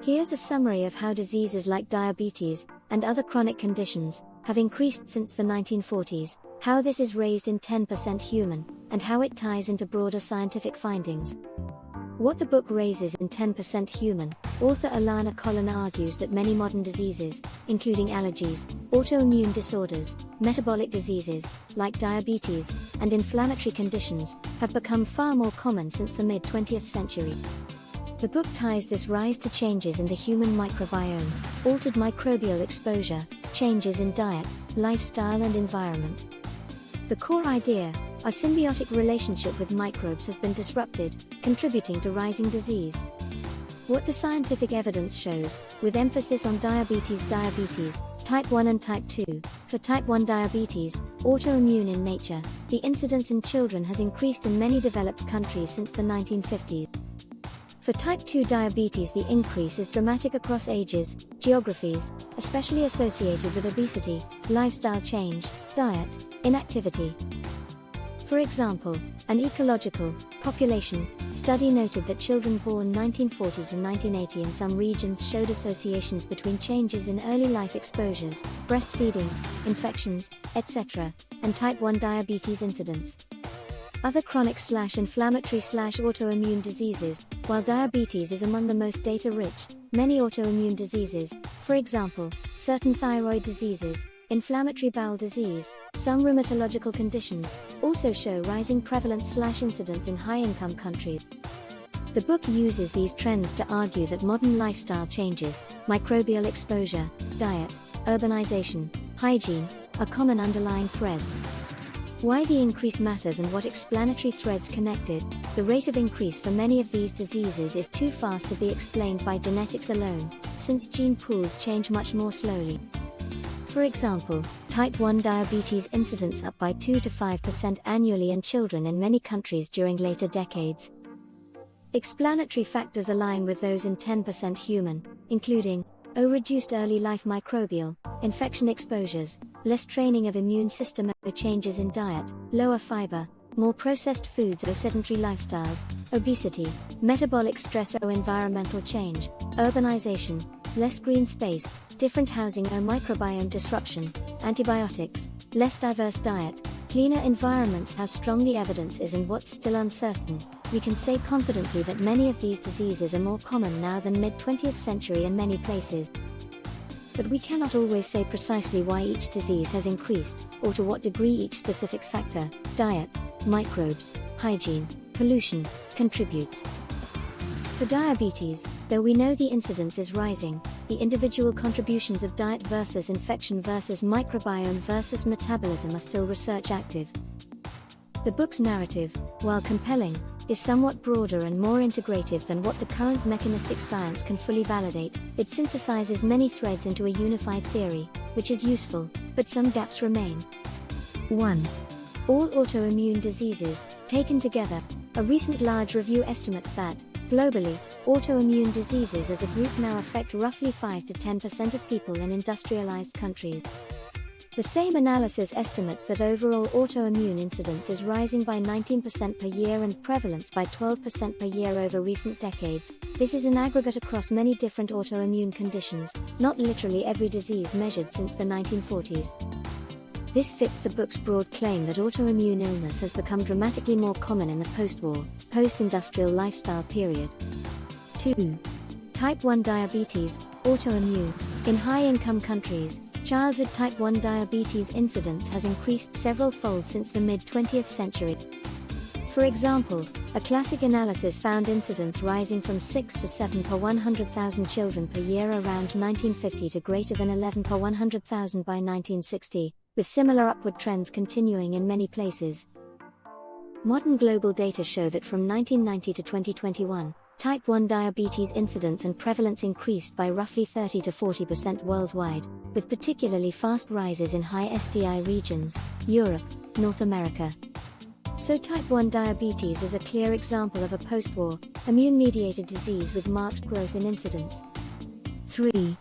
Here's a summary of how diseases like diabetes and other chronic conditions have increased since the 1940s, how this is raised in 10% human, and how it ties into broader scientific findings. What the book raises in 10% human, author Alana Collin argues that many modern diseases, including allergies, autoimmune disorders, metabolic diseases, like diabetes, and inflammatory conditions, have become far more common since the mid-20th century. The book ties this rise to changes in the human microbiome, altered microbial exposure, changes in diet, lifestyle and environment. The core idea, our symbiotic relationship with microbes has been disrupted, contributing to rising disease. What the scientific evidence shows, with emphasis on diabetes, type 1 and type 2. For type 1 diabetes, autoimmune in nature, the incidence in children has increased in many developed countries since the 1950s. For type 2 diabetes, the increase is dramatic across ages, geographies, especially associated with obesity, lifestyle change, diet, inactivity. For example, an ecological population study noted that children born 1940 to 1980 in some regions showed associations between changes in early life exposures, breastfeeding, infections, etc., and type 1 diabetes incidence. Other chronic/inflammatory/autoimmune diseases, while diabetes is among the most data-rich, many autoimmune diseases, for example, certain thyroid diseases, inflammatory bowel disease, some rheumatological conditions, also show rising prevalence/incidence in high-income countries. The book uses these trends to argue that modern lifestyle changes, microbial exposure, diet, urbanization, hygiene, are common underlying threads. Why the increase matters and what explanatory threads connected. The rate of increase for many of these diseases is too fast to be explained by genetics alone, since gene pools change much more slowly. For example, type 1 diabetes incidence up by 2 to 5% annually in children in many countries during later decades. Explanatory factors align with those in 10% human, including reduced early life microbial infection exposures, less training of immune system, changes in diet, lower fiber, more processed foods, sedentary lifestyles, obesity, metabolic stress, environmental change, urbanization, less green space, different housing, microbiome disruption, antibiotics, less diverse diet, cleaner environments. How strong the evidence is and what's still uncertain, we can say confidently that many of these diseases are more common now than mid-20th century in many places. But we cannot always say precisely why each disease has increased, or to what degree each specific factor, diet, microbes, hygiene, pollution, contributes. For diabetes, though we know the incidence is rising, the individual contributions of diet versus infection versus microbiome versus metabolism are still research active. The book's narrative, while compelling, is somewhat broader and more integrative than what the current mechanistic science can fully validate. It synthesizes many threads into a unified theory, which is useful, but some gaps remain. 1. All autoimmune diseases, taken together. A recent large review estimates that, globally, autoimmune diseases as a group now affect roughly 5 to 10% of people in industrialized countries. The same analysis estimates that overall autoimmune incidence is rising by 19% per year and prevalence by 12% per year over recent decades. This is an aggregate across many different autoimmune conditions, not literally every disease measured since the 1940s. This fits the book's broad claim that autoimmune illness has become dramatically more common in the post-war, post-industrial lifestyle period. 2. Type 1 diabetes, autoimmune. In high-income countries, childhood type 1 diabetes incidence has increased several-fold since the mid-20th century. For example, a classic analysis found incidence rising from 6 to 7 per 100,000 children per year around 1950 to greater than 11 per 100,000 by 1960, with similar upward trends continuing in many places. Modern global data show that from 1990 to 2021, type 1 diabetes incidence and prevalence increased by roughly 30 to 40% worldwide, with particularly fast rises in high SDI regions, Europe, North America. So type 1 diabetes is a clear example of a post-war, immune-mediated disease with marked growth in incidence. 3.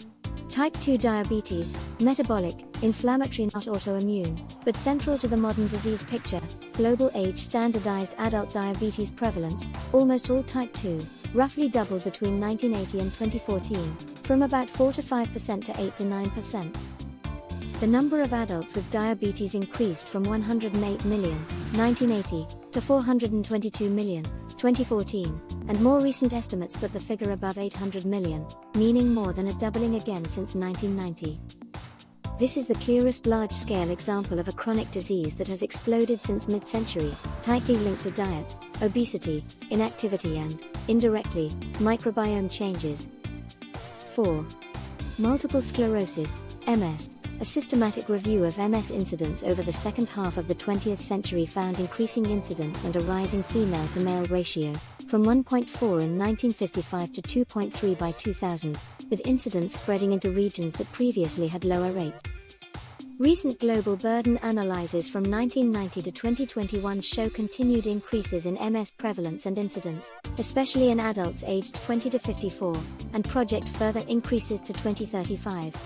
Type 2 diabetes, metabolic, inflammatory, not autoimmune, but central to the modern disease picture. Global age standardized adult diabetes prevalence, almost all type 2, roughly doubled between 1980 and 2014, from about 4 to 5% to 8 to 9%. The number of adults with diabetes increased from 108 million, 1980, to 422 million, 2014, and more recent estimates put the figure above 800 million, meaning more than a doubling again since 1990. This is the clearest large-scale example of a chronic disease that has exploded since mid-century, tightly linked to diet, obesity, inactivity and, indirectly, microbiome changes. 4. Multiple sclerosis, MS. A systematic review of MS incidence over the second half of the 20th century found increasing incidence and a rising female-to-male ratio, from 1.4 in 1955 to 2.3 by 2000, with incidence spreading into regions that previously had lower rates. Recent global burden analyses from 1990 to 2021 show continued increases in MS prevalence and incidence, especially in adults aged 20 to 54, and project further increases to 2035.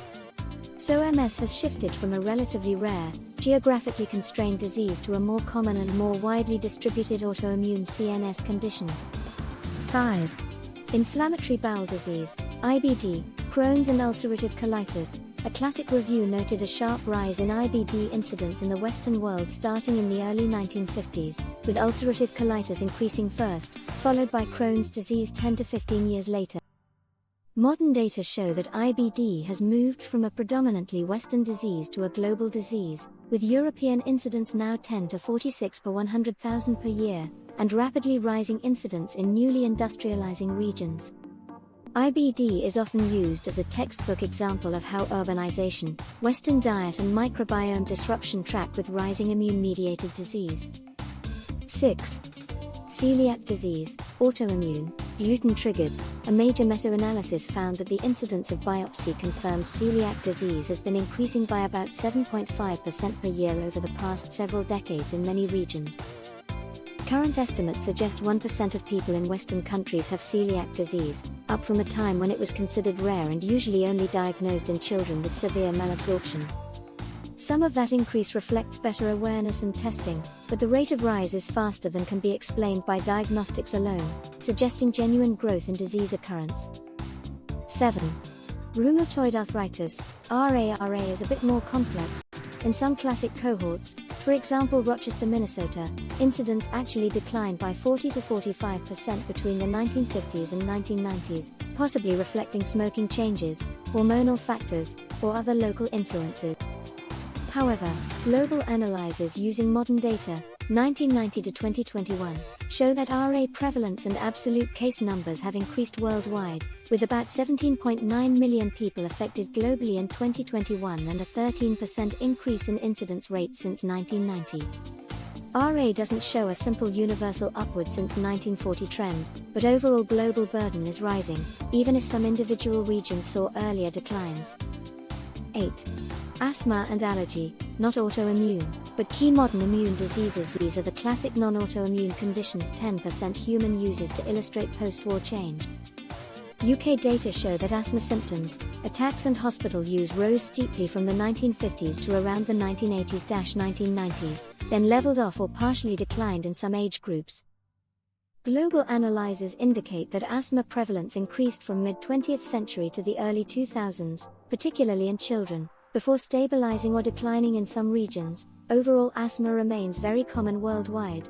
So MS has shifted from a relatively rare, geographically constrained disease to a more common and more widely distributed autoimmune CNS condition. 5. Inflammatory bowel disease, IBD, Crohn's and ulcerative colitis. A classic review noted a sharp rise in IBD incidence in the Western world starting in the early 1950s, with ulcerative colitis increasing first, followed by Crohn's disease 10 to 15 years later. Modern data show that IBD has moved from a predominantly Western disease to a global disease, with European incidence now 10 to 46 per 100,000 per year, and rapidly rising incidence in newly industrializing regions. IBD is often used as a textbook example of how urbanization, Western diet and microbiome disruption track with rising immune-mediated disease. 6. Celiac disease, autoimmune, gluten-triggered. A major meta-analysis found that the incidence of biopsy-confirmed celiac disease has been increasing by about 7.5% per year over the past several decades in many regions. Current estimates suggest 1% of people in Western countries have celiac disease, up from a time when it was considered rare and usually only diagnosed in children with severe malabsorption. Some of that increase reflects better awareness and testing, but the rate of rise is faster than can be explained by diagnostics alone, suggesting genuine growth in disease occurrence. 7. Rheumatoid arthritis, RA is a bit more complex. In some classic cohorts, for example Rochester, Minnesota, incidence actually declined by 40 to 45% between the 1950s and 1990s, possibly reflecting smoking changes, hormonal factors, or other local influences. However, global analyses using modern data, 1990 to 2021, show that RA prevalence and absolute case numbers have increased worldwide, with about 17.9 million people affected globally in 2021 and a 13% increase in incidence rate since 1990. RA doesn't show a simple universal upward since 1940 trend, but overall global burden is rising, even if some individual regions saw earlier declines. 8. Asthma and allergy, not autoimmune, but key modern immune diseases. These are the classic non-autoimmune conditions 10% human uses to illustrate post-war change. UK data show that asthma symptoms, attacks and hospital use rose steeply from the 1950s to around the 1980s-1990s, then leveled off or partially declined in some age groups. Global analyses indicate that asthma prevalence increased from mid-20th century to the early 2000s, particularly in children, before stabilizing or declining in some regions. Overall asthma remains very common worldwide.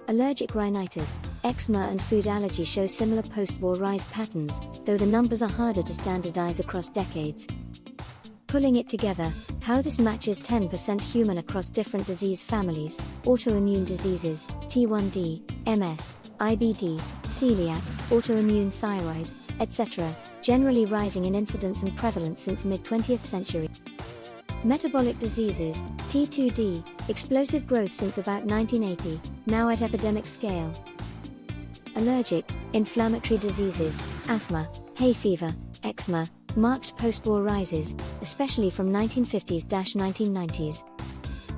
Allergic rhinitis, eczema and food allergy show similar post-war rise patterns, though the numbers are harder to standardize across decades. Pulling it together, how this matches 10% human across different disease families, autoimmune diseases, T1D, MS, IBD, celiac, autoimmune thyroid, etc., generally rising in incidence and prevalence since mid-20th century. Metabolic diseases, T2D, explosive growth since about 1980, now at epidemic scale. Allergic, inflammatory diseases, asthma, hay fever, eczema, marked post-war rises, especially from 1950s-1990s.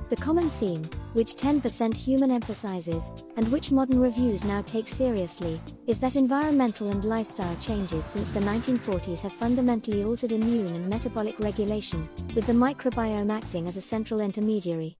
The common theme, which 10% human emphasizes, and which modern reviews now take seriously, is that environmental and lifestyle changes since the 1940s have fundamentally altered immune and metabolic regulation, with the microbiome acting as a central intermediary.